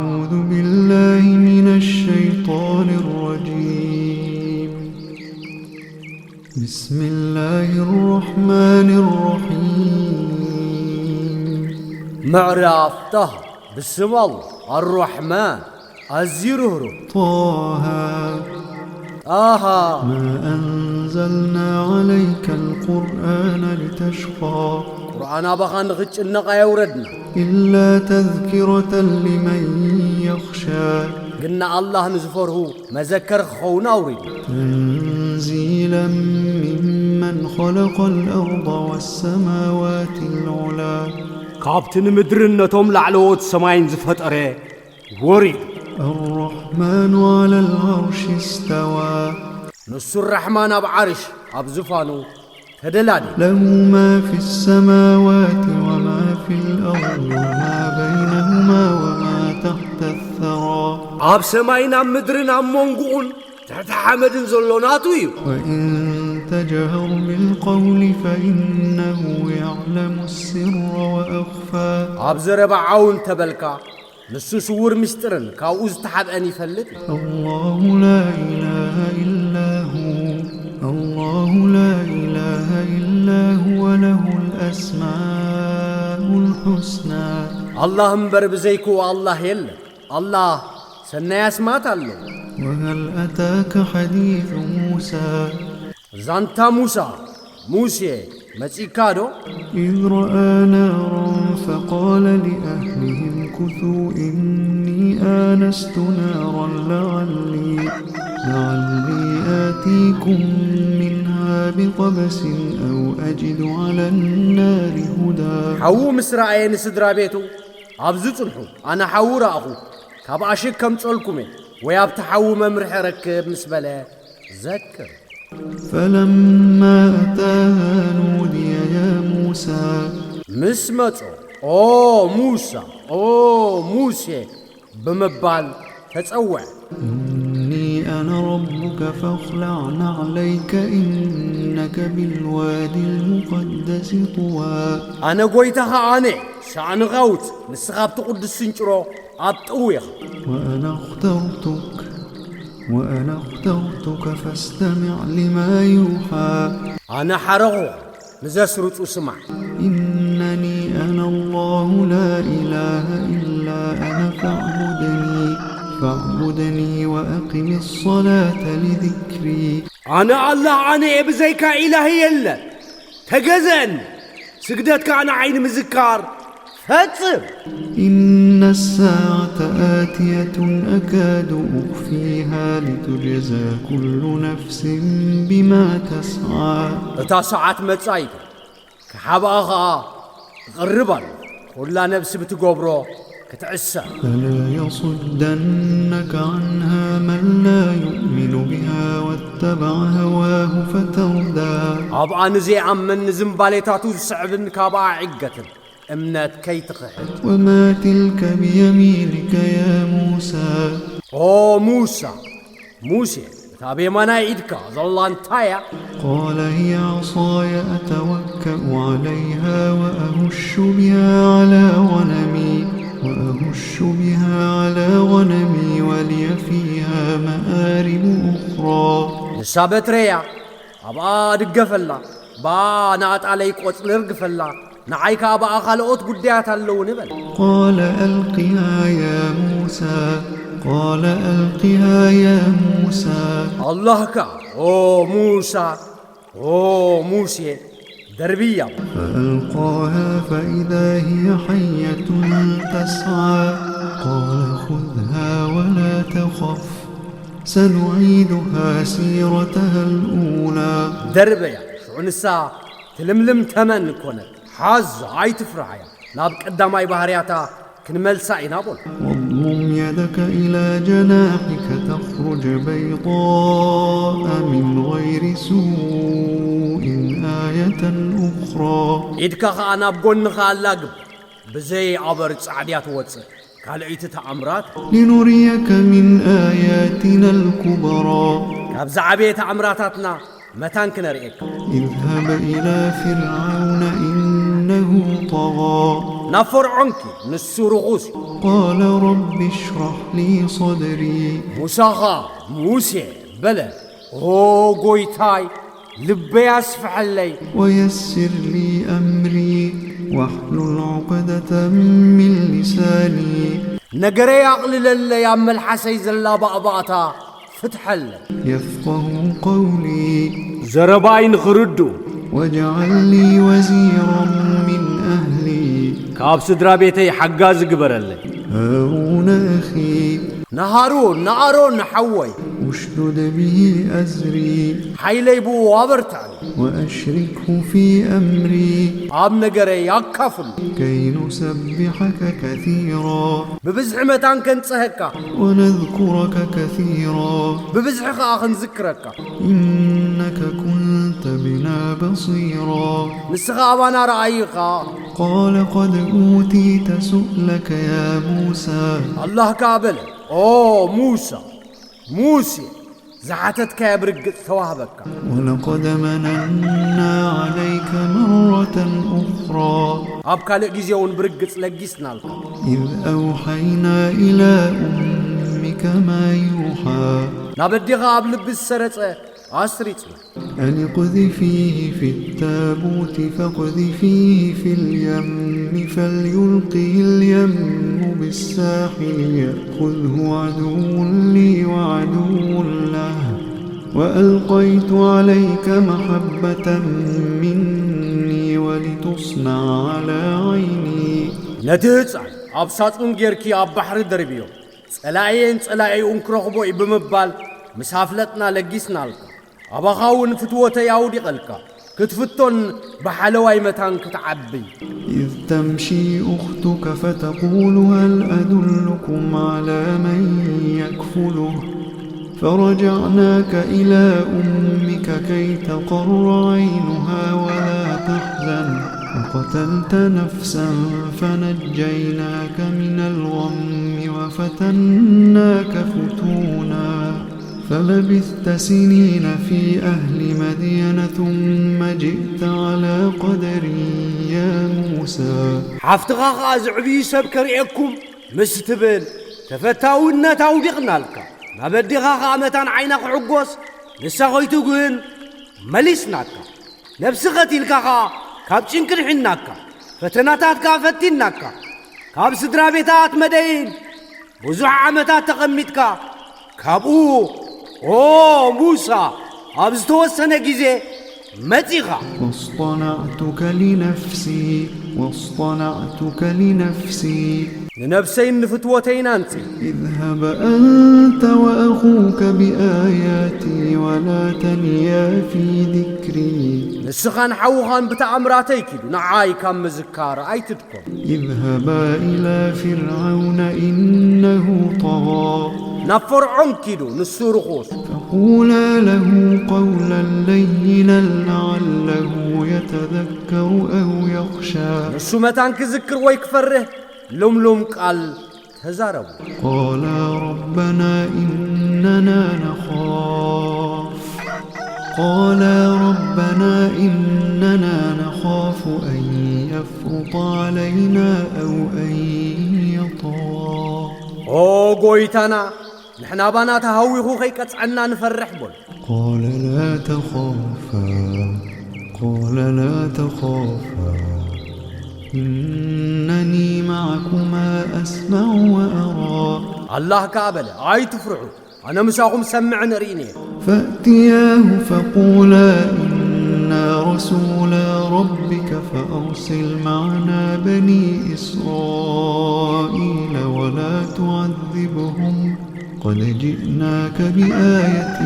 أعوذ بالله من الشيطان الرجيم. بسم الله الرحمن الرحيم. معرفته بسم الله الرحمن الزيرهر طه ما أنزلنا عليك القرآن لتشقى قرآن بخان غج النقا يوردنا إلا تذكرة لمن يخشى قلنا الله نزفره مذكر خونا وريد تنزيلا ممن خلق الأرض والسماوات العلا كابتن مدرنتهم لعلوت سماين زفت أري وريد الرحمن على العرش استوى نص الرحمن بعرش أبزفانو هدلاني له ما في السماوات وما في الأرض وما بينهما وما تحت الثرى أب سماينا مدرنا منقول تحت حمد زلوناتو وإن تجهر بالقول فإنه يعلم السر وأخفى أب زرب عون تبلكا نسو سور مسترن كاوز تحب أن يفلت الله لا إله إلا هو الله لا إله إلا هو له الأسماء الحسنى اللهم برب زيكو الله يلا الله سنة يسمات الله وهل أتاك حديث موسى زانتا موسى مسيكادو إذ رأى نارا فقال لأهلهم كثوا إني آنست نارا لعلي آتيكم منها بقبس أو أجد على النار هدى حو مسرعين سدرا بيتو أبزو صنحو أنا حو رأخو كاباشك كم تقولكم ويابت حو ممرح ركب مسبلة ذكر فلما أتاها نودي يا موسى مسمتو موسى بمبال تتسوع إني أنا ربك فاخلع نعليك إنك بالوادي المقدس طوى أنا قويتها أنا شان غوت نسخاب تقدس سنجرو أبتويخ وأنا اخترتك فاستمع لما يوحى أنا حرغو نزسرت وسمع إنني أنا الله لا إله إلا أنا فاعبدني وأقم الصلاة لذكري أنا الله أنا بزيك إلهي إلا تجزن سجدتك أنا عين مذكار فتصب إن الساعة آتية أكاد أخفيها لتجزى كل نفس بما تسعى تسعة متصايد كحباها غربا كل نفس بتقبره كتعسى فلا يصدنك عنها من لا يؤمن بها واتبع هواه فتردى أبقى نزي من زنباليتاتو سعبن كابا عقة امنات كي تقحد وما تلك بيمينك يا موسى موسى تابي منا عيدك ظلان تايا قال هي عصاي أتوكأ عليها وأهش بها على غنمي ولي فيها مآرب أخرى نسابت ريا أبا دقفلا با نات عليك وطلرق فلا نعيك أبا خلقت قديات اللون بل قال ألقها يا موسى الله كا موسى دربية فألقاها فإذا هي حية تسعى قال خذها ولا تخف سنعيدها سيرتها الأولى دربية شو نسا تلملم تمن كونك حاز عاي تفرعيا نابك قداماي بحرياتا كنمل ساينا بول واضمم يدك إلى جناحك تخرج بيضاء من غير سوء آية أخرى إدك أنا بقول خالاقب بزي عبر سعديات واتسر كالعيت تأمرات لنريك من آياتنا الكبرى كابزع بيت أمراتاتنا متان كنريك اذهب إلى فرعون إنه طغى نفرعنك نسورغوس. قال رب اشرح لي صدري. موسى بلا قويتاي لبي أسفح لي ويسر لي أمري واحلل عقدة من لساني. نقري أقلل اللي يعم الحسيز الله بأباتا فتح لي يفقه قولي. زرباين خردو. واجعل لي وزيرا من أهلي. كاب سدرا بيتي حقاز قبر اللي هارون أخي. نهارون نحوي. اشدد به أزري. حيلي بو وابرتعني. وأشركه في أمري. عم نقري يكفل كي نسبحك كثيرا. ببزح متان كنت سهكا. ونذكرك كثيرا. ببزح آخن ذكرك. إنك كنت بنا بصيرا. نسخابنا رأيقا. قال قد أوتيت سؤلك يا موسى. الله كابل موسى زعتتك يا برق ثوابك. ولقد مننا عليك مرة أخرى. أبكى لقيزيون برق لقيسنا لك. إذ أوحينا إلى أمك ما يوحى. نبدي غاب لبس سرطة أسريتنا. أن اقذفيه في التابوت فاقذفيه في اليم فليلقه اليم بالساحل يأخذه عدو لي وعدو له. وألقيت عليك محبة مني ولتصنع على عيني. نتيجة أبساط غيركي أب بحر دربيو صلاعي أنكرخبو بمبال مسافلتنا لقيسنا لك. أبغاون فتوة ياودي قلك كتفتن بحلواي متان كتعبي. إذ تمشي أختك فتقول هل أدلكم على من يكفله. فرجعناك إلى أمك كي تقر عينها ولا تحزن. وقتلت نفسا فنجيناك من الغم وفتناك فتونا. فلبثت سنين في أهل مدين ثم جئت على قدري يا موسى. حفتغا زعبي سبكريكم مستبل تفتاونا تاودقنا لك. ما بدي غاغا متان عينك عقوس لسا غيتو قين مليسناك. نفس غتيلك كاب تنكرحناك فتناتات كافتناك كاب سدرا بيتات مدين بزوح عمتات تقمتك كابو موسى أبزتوسنا جيزي متيغا. واصطنعتك لنفسي. لنفسين فتوتين أنت. اذهب أنت وأخوك بآياتي ولا تنيا في ذكري. نسخان حوغان بتعمراتيك نعاي كم مزكار أي تدكم. اذهبا إلى فرعون إنه طغى. نفرعون كيدو نسورغوس. فقولا له قولا لينا لعله يتذكر أو يخشى. نسومتان كذكر ويكفره لم قال تزاربوا. قالا ربنا إننا نخاف أن يفرط علينا أو أن يطغى. قويتنا نحنا بنات هاوي خي كتصعنا نفرح بول. قال لا تخافا إنني معكما أسمع وأرى. الله كابل عاي تفرحوا أنا مساقم سمع نريني. فأتياه فقولا إنا رسولا ربك فأرسل معنا بني إسرائيل ولا تعذبهم قد جئناك بآية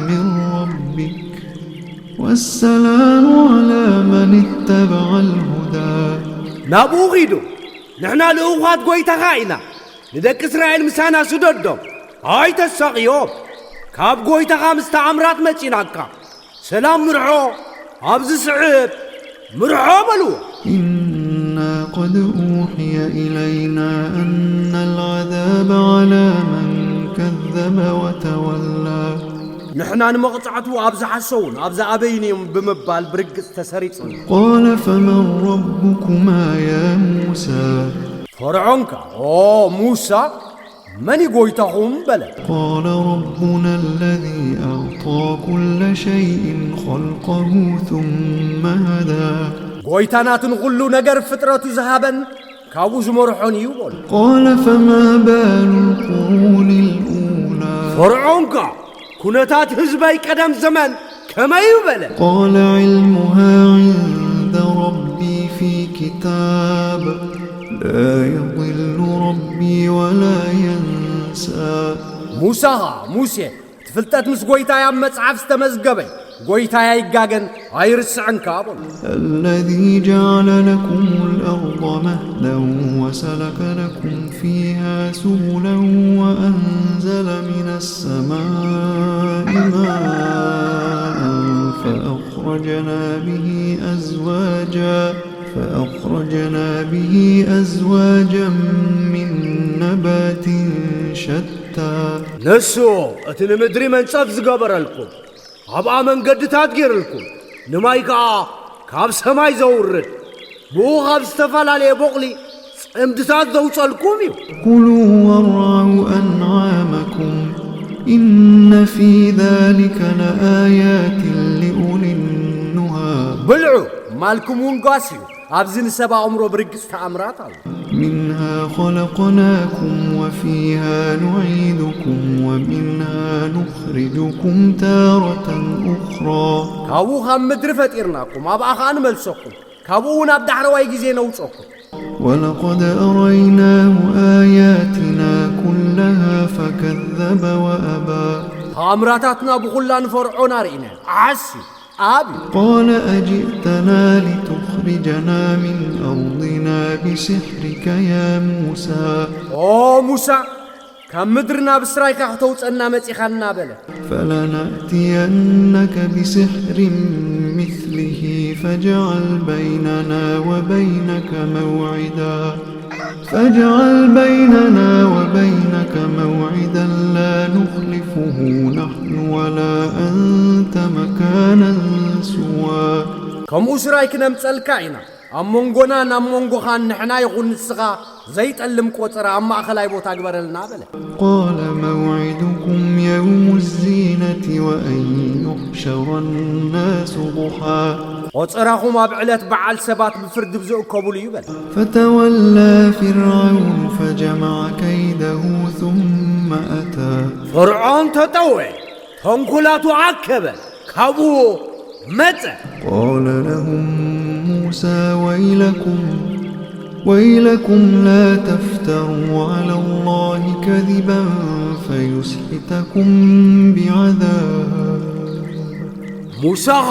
من ربك والسلام على من اتبع الهدى. نابوغيدو نحنا لأوغاد قويتا غاينا لذلك إسرائيل مسانا سدودهم هاي تساقيوب كاب قويتا غامستا عمرات متيناكا سلام مرحو أبز سعيد مرحو ملو. إنا قد أوحي إلينا أن العذاب على من كذب وتولى نحنا نمقطعتو أبز حسون أبز أبينيم بمبال برقص تسريصن. قال فمن ربكما يا موسى فرعونك موسى من يقويتهم بلا. قال ربنا الذي أعطى كل شيء خلقه ثم هدى قويتانات نقولو نقر فترة ذهبا كابوز مرحون يقول. قال فما بال القرون الأولى فرعونك كنتات هزبي قدم زمن كما يبلا. قال علمها عند ربي في كتاب لا يضل ربي ولا ينسى. موسى تفلتت مس قويتا يا مصحف استمزغبي قويتا يا يغاغن ايرسعن كابل. الذي جعل لكم الأرض مهدا وسلك لكم فيها سبلا وأنزل من السماء ماء فأخرجنا به أزواجا من نبات شتى. نسو اتن مدري من صف زغبر لكم ابا من قد تاغير لكم نمايكا كاب سماي زورد بو خاب استفلالي بقلي امدسات زوصلكم يو. كلوا وارعوا أنعامكم إن في ذلك لآيات لأولي النهى. بلعوا مالكم ونقاسيو أبزن سبا عمرو برقص تأمرات. منها خلقناكم وفيها نعيدكم ومنها نخرجكم تارة أخرى. كابو خام مدرفة إرناكم أبا خان ملسكم كابو نبدأ رواي جزين وصكم. ولقد أريناه آياتنا كلها فكذب وأبى. أمراتنا بخلان فرعون رئينا عسي أبي. قال أجئتنا لتخرجنا من أرضنا بسحرك يا موسى. موسى كم مدرنا بسرايك أخطوت أننا متخلنا بله. فلنأتينك بسحر مثله فاجعل بيننا وبينك موعدا لا نخلفه نحن ولا أنت مكانا سوى. كم أسرايك نمتلكاينا أمونغونا نمونغو خان نحنا يقول نسغا زيت ألم كوتر أما أخلاي بوت أكبر لنا بله. قال موعدكم يوم الزينة وأن يحشر الناس ضحى. وصراخم أبعلت بعل سبات بفرد بزوء كابول يبل. فتولى فرعون فجمع كيده ثم أتى. فرعون تطوي تنقلات عكبة كابو متى. قال لهم موسى ويلكم لا تفتروا على الله كذبا فيسحتكم بعذاب. موسى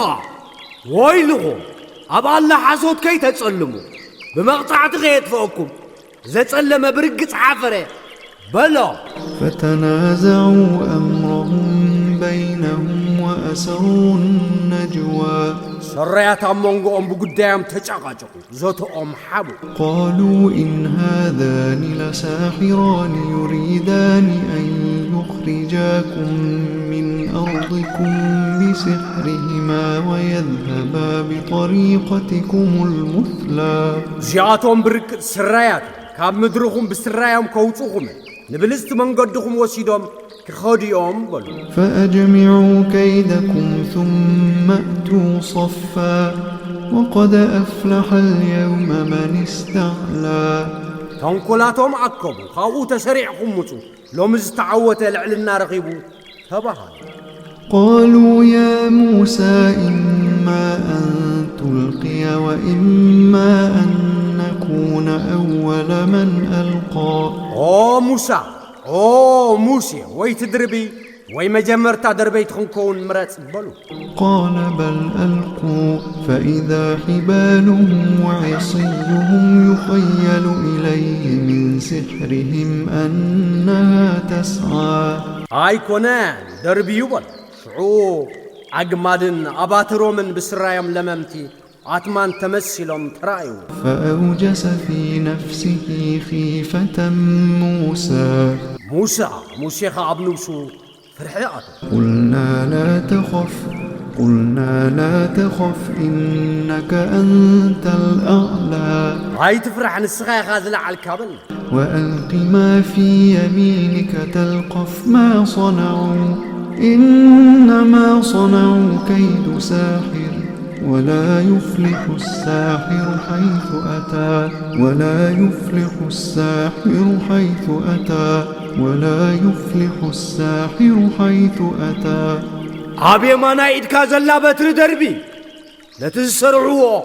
ويلهم أبا الله حسود كي تتصلموا بمقطعة غيت فوقكم زي تسلم برقة عفرة بلا. فتنازعوا أمرهم بينهم وأسروا النجوى. سريات أمونغو بقدام تجاقجقوا زوتو حبو. قالوا إن هذان لساحران يريدان أن يخرجاكم من أرضكم بسحرهما ويذهبا بطريقتكم المثلى. زياتهم بركة سريات كاب مدرخهم بسرايهم كوتوهم نبلست من قدهم وسيدهم كخاديهم بل. فأجمعوا كيدكم ثم أتوا صفا وقد أفلح اليوم من استعلى. تنقلاتهم عكبوا خاو تسريعكم متو لو مزتعوت العلنا رغيبوا تبها. قالوا يا موسى إما أن تلقي وإما أن نكون أول من ألقى. موسى ويتدربي ويمجمر تدربي تخنكون مرات بلو. قال بل ألقوا فإذا حبالهم وعصيهم يخيل إليه من سحرهم أنها تسعى. كونان دربي يبل شعوب عقمادن أباترومن بسرايم لممتي عتمان تمثلهم ترايو. فأوجس في نفسه خيفة موسى. موسى خاب نوسو قلنا لا تخف إنك أنت الأعلى هاي تفرح نسخة خازلة على الكابل وألق ما في يمينك تلقف ما صنعوا إنما صنعوا كيد ساحر ولا يفلح الساحر حيث أتى عابي ما نايد كازلا بتر دربي لا تسرعوا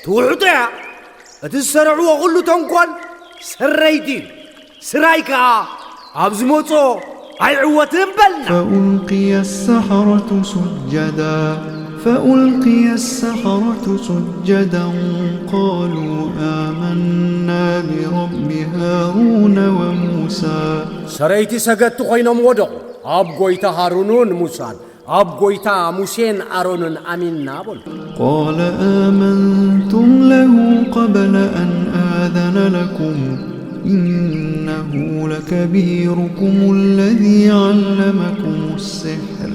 توعطيا لا تسرعوا قلو تنقل سريتي سرايكا عبزموتو أي عوة بلنا فألقي السحرة سجدا قالوا آمنا برب هارون وموسى سريتي سجدت خينم ودق أب قويتا هارونون موسى أب قويتا موسين أرونون أمين نابل قال آمنتم له قبل أن آذن لكم إنه لكبيركم الذي علمكم السحر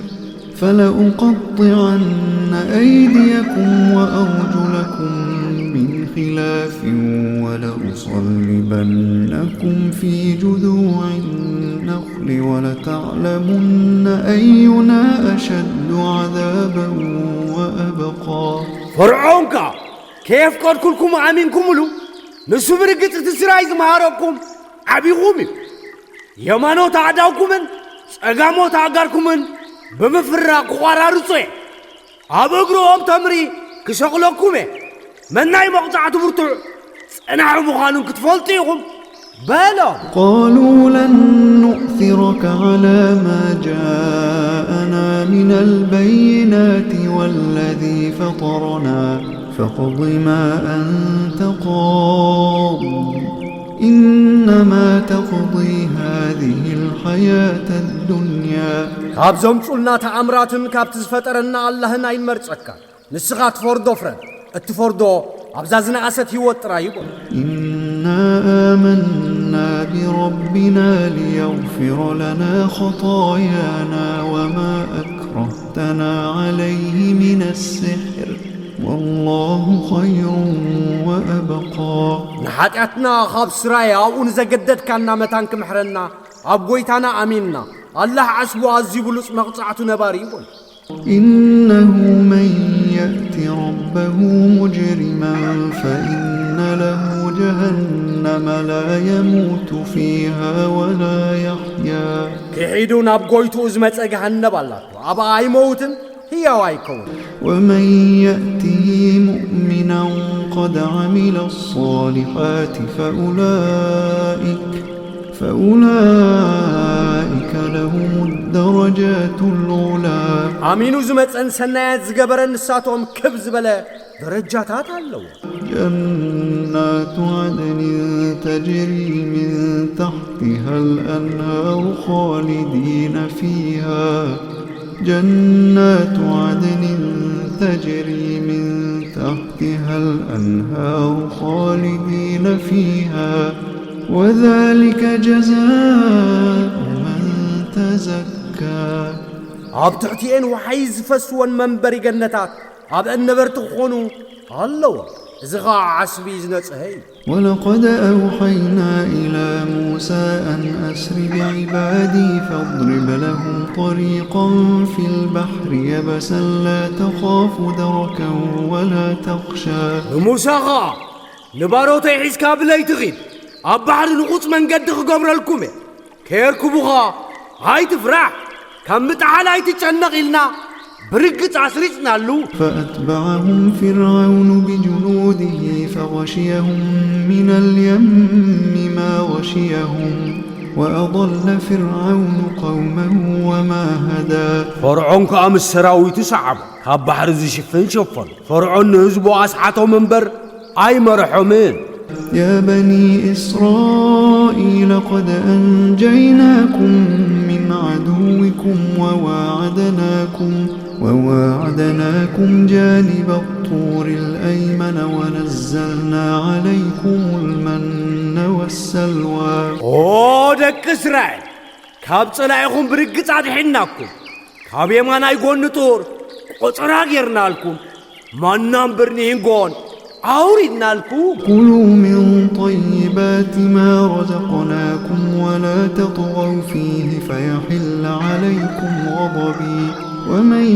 فلأقطعن أيديكم وأرجلكم من خلاف ولأصلبنكم في جذوع النخل ولتعلمن أينا أشد عذابا وأبقى فرعونك كيف قد كلكم عامينكم له نسو برقت تسرايز مهاركم عبي غومي يمانو تعداوكمن سأقامو تعقاركمن بمفرق قرارصي أبقروهم تمري كشغلكم من ناي مقطعة برتع أنا عمخانون كتفلتيهم بلا قالوا لن نؤثرك على ما جاءنا من البينات والذي فطرنا فاقض ما أنت قاض إنما تقضي هذه الحياة الدنيا كابزوم قلنا تأمرات كابتز فترنا الله ناي مرتسكا نسخات فوردو فرد التفوردو أبزازنا أسد هيوت رايبون إنا آمنا بربنا ليغفر لنا خطايانا وما أكرهتنا عليه من السحر والله خير وأبقى نحاتنا خاب سرايا ونزقدد كان متانك محرنا أبقويتنا أميننا الله عسبو عزيبولوس مقطعة نباريبون إنه من يأت ربه مجرما فإن له جهنم لا يموت فيها ولا يحيا كحيدون أبقويتو أزمت جهنم الله أبا أي موت هي وايكون ومن يأته مؤمنا قد عمل الصالحات فأولئك لهم الدرجات العلى آمين زمت أنسنات زقبرن ساتهم كبز بلا درجاتات اللو جنات عدن تجري من تحتها الأنهار خالدين فيها وذلك جزاء من تزكى عب تحتين وحيز فسوان منبري جنتات عب النبرت خونو الله زغا عسبي زنصهي ولقد أوحينا إلى موسى أن أسر بعبادي فاضرب لهم طريقا في البحر يبسا لا تخاف دركا ولا تخشى موسى غا نبارو تيحيز كابلي تغيب أبحر نقوص من قد قبر الكومي كيركبوها هاي تفرح كم متعالاي تتشنق إلنا برقت عسرتنا اللو فأتبعهم فرعون بجنوده فغشيهم من اليم ما غشيهم وأضل فرعون قومه وما هدى فرعون كام السراوي تسعب كاب بحر زي شفن شفن فرعون نزبو أسحته منبر أي مرحومين يا بني إسرائيل قد أنجيناكم من عدوكم وواعدناكم جانب الطور الأيمن ونزلنا عليكم المن والسلوى دك إسرائيل ካብ ጸላኢኹም ብርግጽ ኣድሒናኩም ካብ የማናይ ጎኒ ጦር ቈጽራ ጌርናልኩም ማናም ብርኒንጎን أوردنالكم كلوا من طيبات ما رزقناكم ولا تطغوا فيه فيحل عليكم غضبي ومن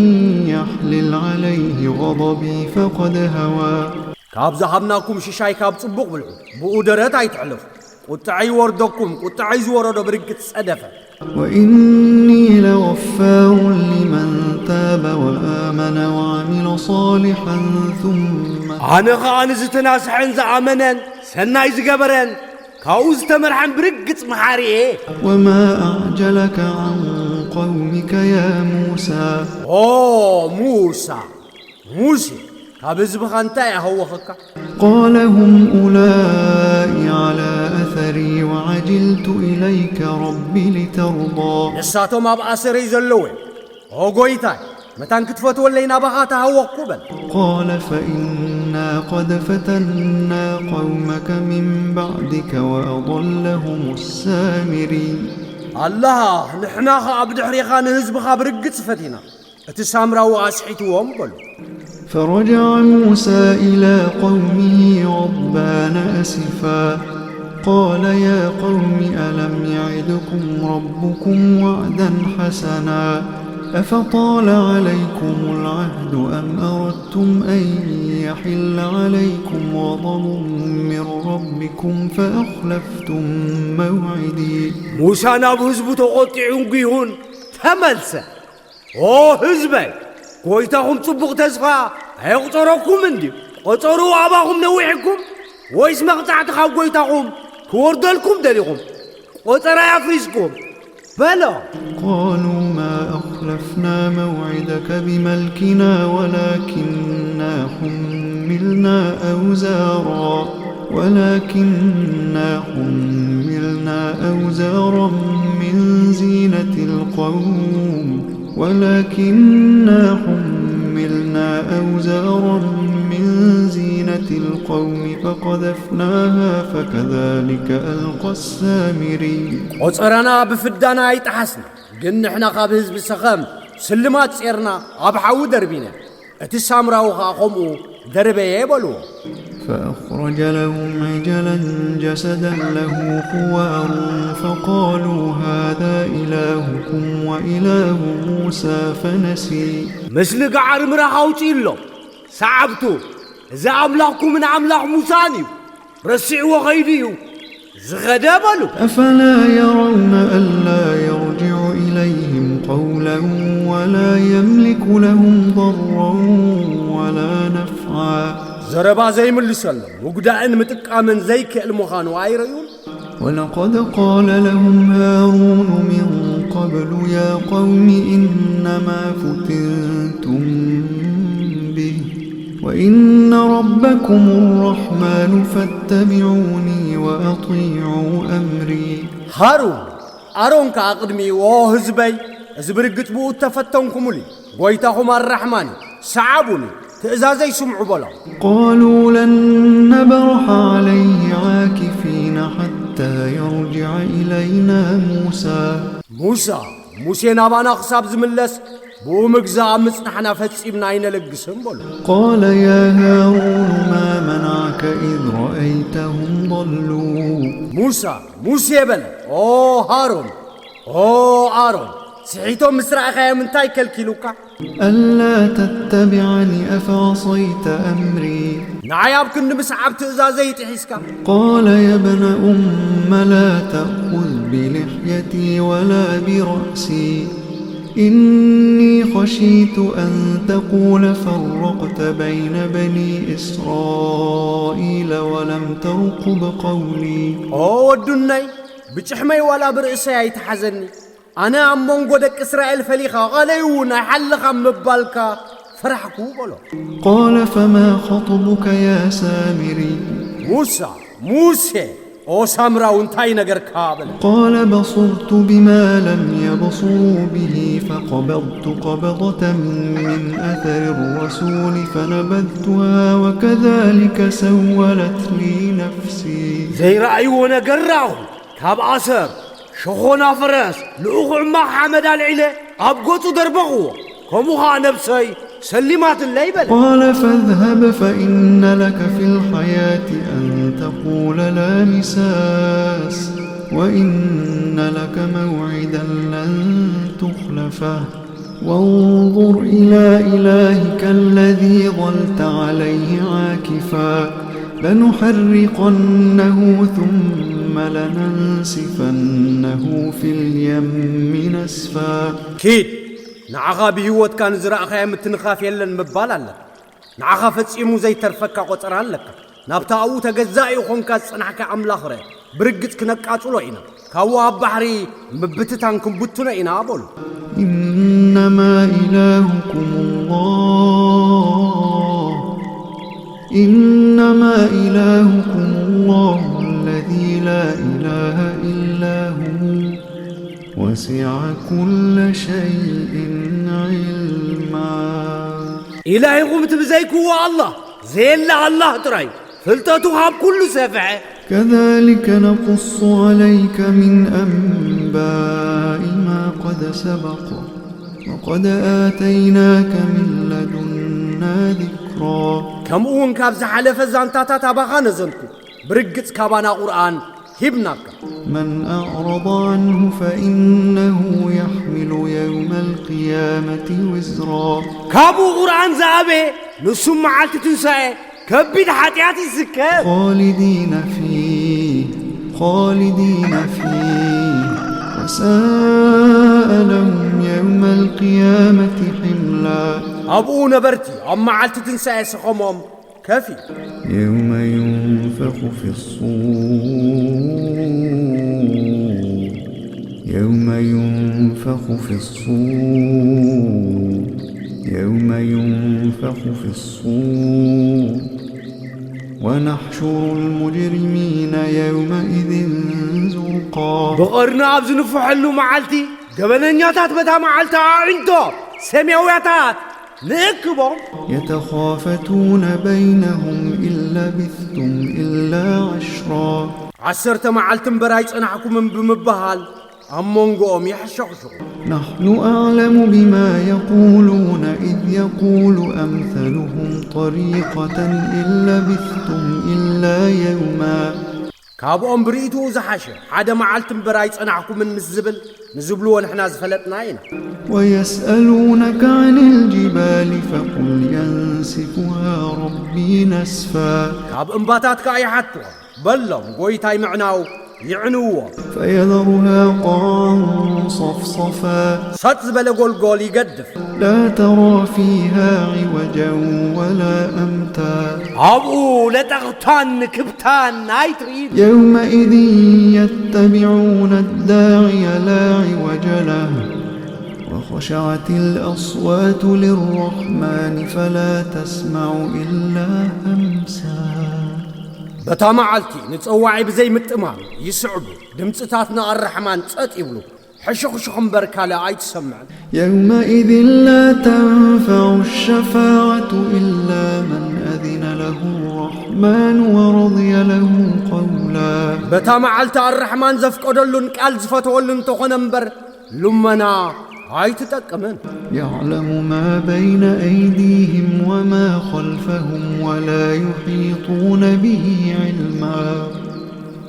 يحلل عليه غضبي فقد هوى كاب زهبناكم ششاي كاب صبوق بلعو بقدرات يتعلف قطعي وردكم قطعي زورد برقة صدفة وإني لغفار لمن تاب وآمن وعمل صالحا ثم أنا خانزت ناس حنز آمنا سناي زقبرا كاوز تمرحن برقة محاريه وما أعجلك عن قومك يا موسى موسى كابز بخانتا هو خكا قال هم أولئك على أثري وعجلت إليك ربي لترضى نساتو ما بأسري زلوي قويتاي متان كتفت ولينا بغاتا هو قبل قال فإنا قد فتنا قومك من بعدك وأضلهم السامري الله نحنا عبد حريخان هزب خابر قصفتنا اتسامرا واسحيتهم قالوا فرجع موسى إلى قومه غضبان أسفا قال يا قوم ألم يعدكم ربكم وعدا حسنا أفطال عليكم العهد أم أردتم أن يحل عليكم غضب من ربكم فأخلفتم موعدي موسى ناب هزبو تقطعون قيهون تملسة هزبي كويتاهم صبغ تزفا هيقطركم اندي قطروا عباهم نويحكم ويس مقطع تخاو كويتاهم كوردلكم دليكم قطر يفريسكم بلا قالوا ما أخلفنا موعدك بملكنا ولكننا حملنا أوزارا من زينة القوم فقذفناها فكذلك ألقى السامري قصرنا بفدانا يتحسنا قلنا احنا خاب حزب السخام سلمات سيرنا أبحاو دربينا اتسامراو خاقمو دربي يبلو فأخرج لهم عجلا جسدا له خوار فقالوا هذا إلهكم وإله موسى فنسي مثل قعر مراحوتي له سعبتو إذا أملاكم من أملاك موساني رسعوا غيبيو زغدابلو أفلا يرون ألا يرجع إليهم قولا ولا يملك لهم ضرا ولا نفعا زربا زي من اللي سلم وقداء متقع من زيك المخان وعيريون ولقد قال لهم هارون من قبل يا قوم إنما فتنتم به وإن ربكم الرحمن فاتبعوني وأطيعوا أمري هارون كأقدمي وهزبي أزبرقت بو تفتنكم لي قويتهم الرحمن سعبوني تأزازي سمعوا بلا قالوا لن نبرح عليه عاكفين حتى يرجع إلينا موسى نابانا خصاب زملس بو مجزا مصنحنا فتسيبنا عين لقسم بلو قال يا هارون ما منعك إذ رأيتهم ضلوا موسى بل هارون سحيتهم مسرع خيا من تايك الكيلوكا ألا تتبعني أفعصيت أمري نعياب كن مسعب تأزازي تحسكا قال يا ابن لا تأخذ بلحيتي ولا برأسي إني خشيت أن تقول فرقت بين بني إسرائيل ولم ترقب قولي ودني بتحمي ولا برأسي يتحزني أنا عم قدك إسرائيل فليخا غليونا حلقا مبالكا فرحكو بلو قال فما خطبك يا سامري موسى سامرا وانتاي نجر كابل قال بصرت بما لم يبصروا به فقبضت قبضة من أثر الرسول فنبذتها وكذلك سولت لي نفسي زي رأيونا قراو كاب عصر شخونا فرس لأخو عماق حمد العلي أبقوتو دربغو كموها نفسي سلمات الليبل. قال فاذهب فإن لك في الحياة أن تقول لا مساس وإن لك موعدا لن تخلفه وانظر إلى إلهك الذي ظلت عليه عاكفا لنحرقنه ثم لننسفنه في اليم نسفا. كيد نعغا بهوت كان زرع خيام التنخاف يلن مبالا لك نعغا فتسيمو زي ترفكا قطران لك نابتاو تجزائي خونكا صنعك عملاخره برقت كنكاتو لوينا كواب بحري مبتتانكم بتنا إنا أبول. إنما إلهكم الله إنما إلهكم الله الذي لا إله إلا هو وسع كل شيء علما. إلهي قمت بزيكو الله زي الله تراي فلتتوها بكل سفعه. كذلك نقص عليك من أنباء ما قد سبق وقد آتيناك من لدنا ذكرا. كم أون كابز حلف الزانتاتا تابغان زنكو برقت كابانا قرآن هبناك. من أعرض عنه فإنه يحمل يوم القيامة وزرا. كابو قرآن زابي نسم معالت تنسائي كبد حتيات الزكاة خالدين فيه وساء لهم يوم القيامة حملا. أبو نبرتي أما عالت تنسائي سخمهم كفي. يوم ينفخ في الصور ونحشر المجرمين يومئذ زرقا. بغرنا عبز نفحلو معالتي قبلنياتات بتا معالتا عندو سميوياتات نكبو. يتخافتون بينهم إن لبثتم إلا 10 معالتن برايس أنحكم من بمبهال أمونغوم يحشوشو. نحن أعلم بما يقولون إذ يقول أمثلهم طريقة إن لبثتم إلا يوما. كابو أمبريتو زحاشة حدا معالتن برايس أنحكم من مزبل نزبلو ونحنا زفلتناين. ويسألونك عن الجبال فقل ينسفها ربي نسفا. كاب انباتات كاي حتو بلو قويتاي معناو يعنوه فيذرها قاعا صفصفا. ستزبل قول يقدف لا ترى فيها عوجا ولا أمتا. أبو لتغتان كبتان نايتريد. يومئذ يتبعون الداعي لا عوج له وخشعت الأصوات للرحمن فلا تسمع إلا همسا. بتامعلتي نتصوعي بزي متأمام يسعبوا دمتاتنا الرحمن تقبلوا حشخشخم بركالا عيد سمع. يومئذ لا تنفع الشفاعة إلا من أذن له الرحمن ورضي له قولا. بتامعلت الرحمن زفقدلن قال زفتولن تخنمبر لمنا عيد تتقمن. يعلم ما بين أيديهم وما خلفهم ولا يحيطون به علما.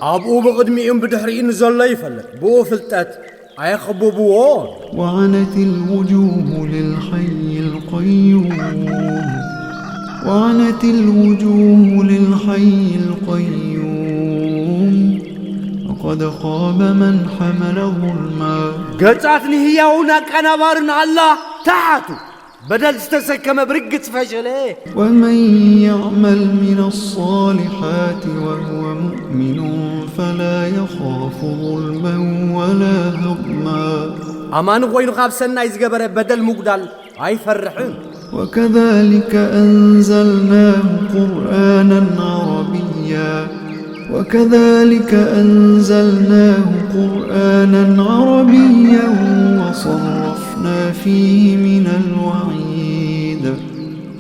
أبو بقدميهم بدحرين زلا يفلت بو فلتات أيخببوون. وعنت الوجوه للحي القيوم وقد خاب من حمل ظلما. قطعتني هي هناك أنا بارنا الله تحتو بدل استسكم برقت فشله. ومن يعمل من الصالحات وهو مؤمن فلا يخاف ظلما ولا هضما. أمان غوين خاب سنة يزقبر بدل مقدال أي فرحون. وكذلك أنزلناه قرآنا عربيا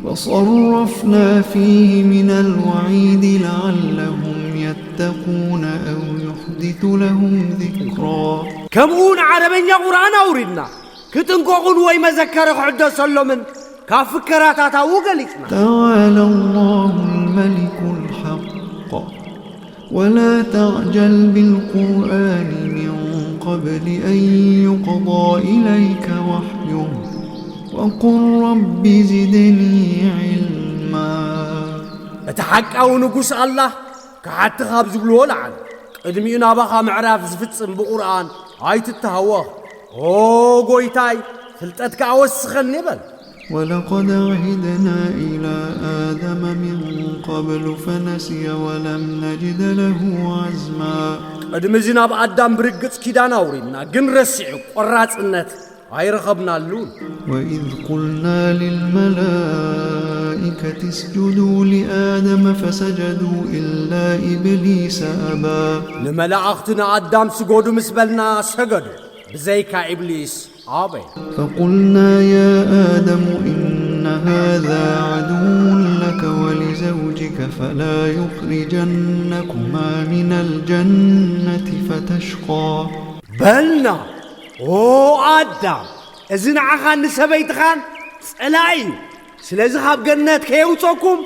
وصرفنا فيه من الوعيد لعلهم يتقون أو يحدث لهم ذكرا كمون عربية قرآن أوريدنا كتنقون وي مذكر حدى سلمن كافكراتاتا وقلتنا تعالى الله الملك الحق ولا تعجل بالقرآن من قبل أن يقضى إليك وحيه وقل رب زدني علما اتحق أو نقص الله كحتى خابز بلو لعن قدمينا بخا معراف زفتسن بقرآن هاي تتهواه قويتاي فلتتك أوسخن نبل ولقد عهدنا إلى آدم من قبل فنسي ولم نجد له عزما قدمزنا بأدام برقص كيدان أورينا قن رسعو قرات النت هاي رخبنا اللون وإذ قلنا للملائكة اسجدوا لآدم فسجدوا إلا إبليس أبى لملائكتنا أدام سجودوا مسبلنا سجدوا بزيك إبليس آبي فقلنا يا آدم إن هذا عدو لك ولزوجك فلا يخرجنكما من الجنة فتشقى بلنا آدم إذن عخان نسبيت خان سألاين سلازخاب جنات كيوتوكم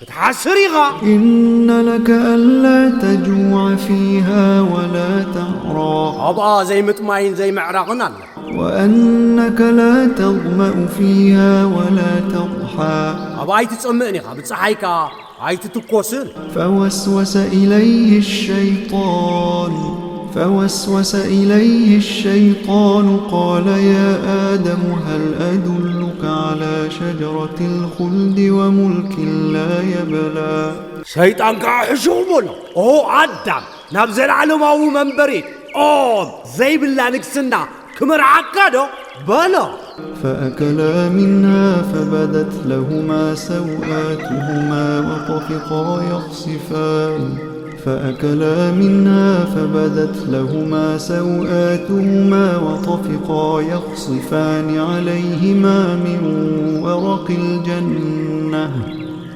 كتحسريغا إن لك ألا تجوع فيها ولا تعرى أبا زي متماين زي معراقنا وأنك لا تظمأ فيها ولا تضحى أبا هاي تسمعني بتصحيكا هاي تتكوسر فوسوس إليه الشيطان قال يا آدم هل أدلك على شجرة الخلد وملك لا يبلى شيطان كاحشو بولا آدم نبزل على ما هو منبري زي بالله نكسنا كمر عكادو بلا فأكلا منها فبدت لهما سوآتهما وطفقا يخصفان عليهما من ورق الجنة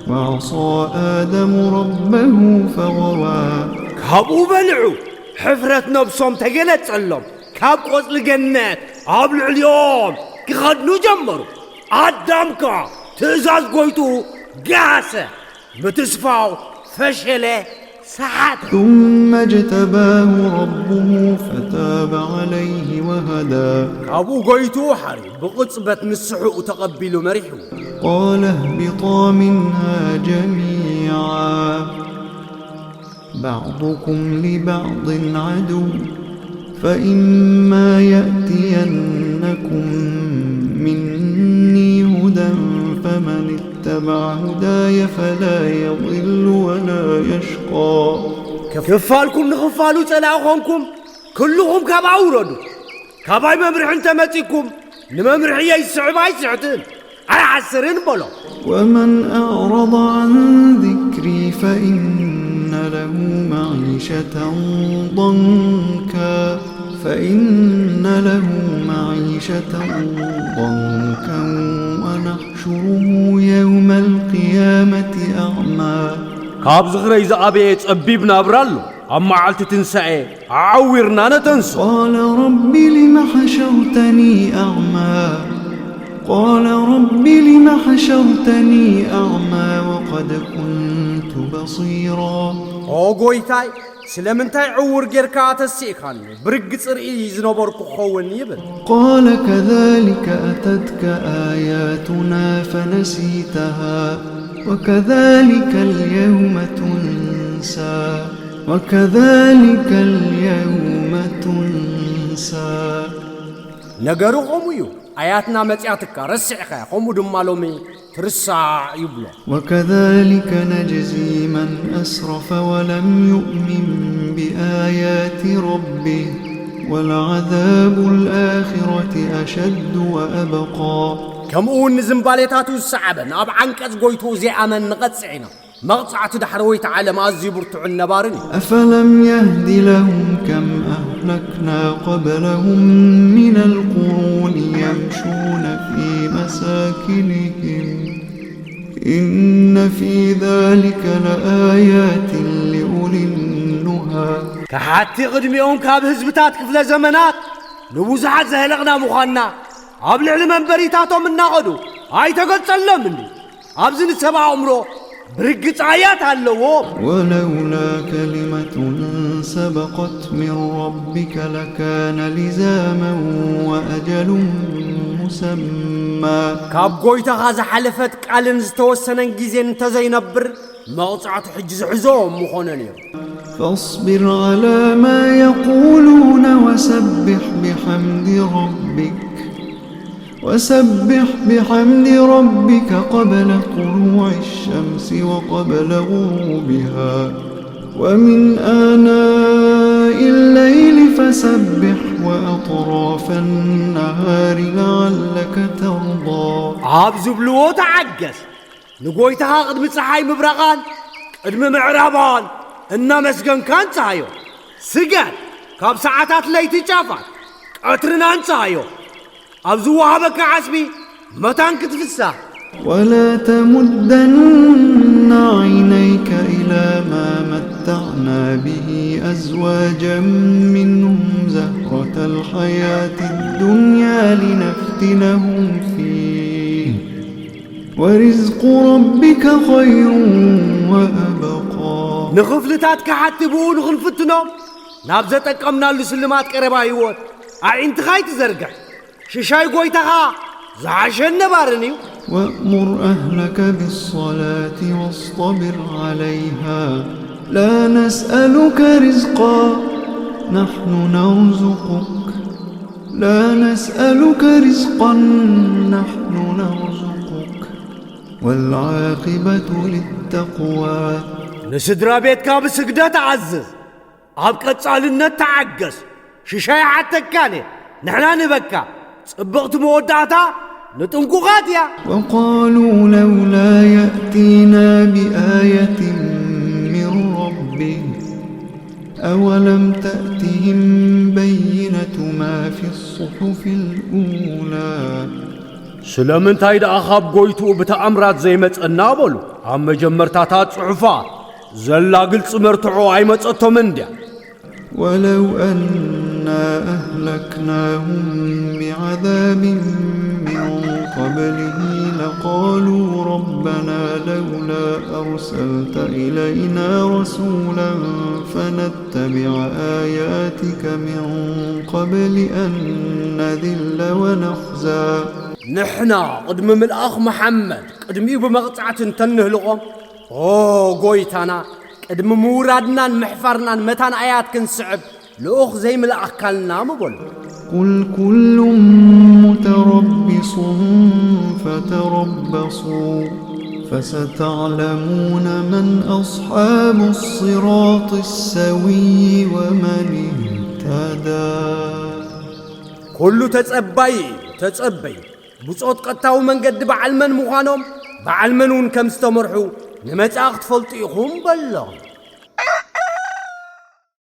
وعصى آدم ربه فغوى كابو بلعو حفرة نبصم تقلت علم كاب قصل الجنات قبل اليوم كخدنو جمرو آدمكا تزاز قويتو قاسة بتسفاو فشلة ساعات ثم اجتباه ربه فتاب عليه وهدى أبو قيتو حري بقصبة نسحو وتقبلوا مريحو قال اهبطا منها جميعا بعضكم لبعض عدو فإما يأتينكم مني هدى فمن اتبع هداي فلا يضل ولا يشقى كفالكم نخفالو تلاغونكم كلهم كابا وردو كاباي ممرح انت ماتيكم نممرح يسعب يسعتن على عسرين بلو ومن أعرض عن ذكري فإن له معيشة ضنكا ونحشره يوم القيامة أعمى كابز غريز أبيت أبيبنا برالو أما عالت تنسعي عاورنا نتنسى قال رب لم حشرتني أعمى وقد كنت بصيرا قويتاي سلامنتاي عور جيركا تسيخان برق صرئي زنبركو خون يبل قال كذلك أتتك آياتنا فنسيتها وكذلك اليوم تنسى نقرو خميو آياتنا متياتك رسعخا خمو دمالومي ترسع يبلو وكذلك نجزي من أسرف ولم يؤمن بآيات ربه ولعذاب الآخرة أشد وأبقى كمون زنباليتاتو السعبن أب عنك أزقويتو زي أمن نقصعنا مقطعة دحرويت على ما زيبرتو النبارني أفلم يهد لهم كم أهلكنا قبلهم من القرون يمشون في مساكنهم إن في ذلك لآيات لأولي النهى كحتي قدميهم كاب هزبتات كفل زمنات نبوزحات زهلقنا مخانا قبل علم بريتاتهم الناقدو هاي تقول سلم مني أبزن السبع عمره برقة آيات هاللوو ولولا كلمة سبقت من ربك لكان لزاما وأجل مسمى كاب قويتا غازة حلفت قالن زتوسنن جيزين تزينبر موضعت حجز عزوم مخونني فاصبر على ما يقولون وسبح بحمد ربك قبل طلوع الشمس وقبل غروبها ومن آناء الليل فسبح وأطراف النهار لعلك ترضى عابزو بلو تعجز نقويتها قدم صحاي مبرغان قدم معرابان إنا مسجن كان تايو سجن كاب ساعات ليتي شافات قطرنا انتايو أبزو وهبك عسبي متان كتفسا ولا تمدن عينيك إلى ما متعنا به أزواجا منهم زهرة الحياة الدنيا لنفتنهم فيه ورزق ربك خير وأبقى نخفلتات كحتبون نخنفتنا نابزتك أمنا لسلمات قربا يوت أنت خايت زرقع ششاي قويتها زعشن نبارنيو وأمر أهلك بالصلاة واصطبر عليها لا نسألك رزقا نحن نرزقك والعاقبة للتقوى نسدرا بيت كاب سجدة عزز عبقت صالنات تعجز ششاي حتى كاني نحنا نبكى صبغت مودعتا نتنكو غاديا وقالوا لولا يأتينا بآية من ربه أولم تأتهم بينة ما في الصحف الأولى سلامن تايد أخاب قويتو بتأمرات زي متقنابلو عم جمرتاتات صحفات زلا قلت مرتعو عي متقطو من دي ولو أنا أهلكناهم بعذاب من قبله لقالوا ربنا لولا أرسلت إلينا رسولا فنتبع آياتك من قبل أن نذل ونخزى نحنا قدم الأخ محمد قدمي بمقطعة تنه لغم قويتانا قدم مورادنا محفرنا متان آيات كنسعب لأخ زي ملأخ كالنا مقول قل كل متربص فتربصوا فستعلمون من أصحاب الصراط السوي ومن اهتدى كل تتسبي بصوت قطاو من قد بعلمن مخانهم بعلمنون كم استمرحوا نمتاخت فلطيهم بلغ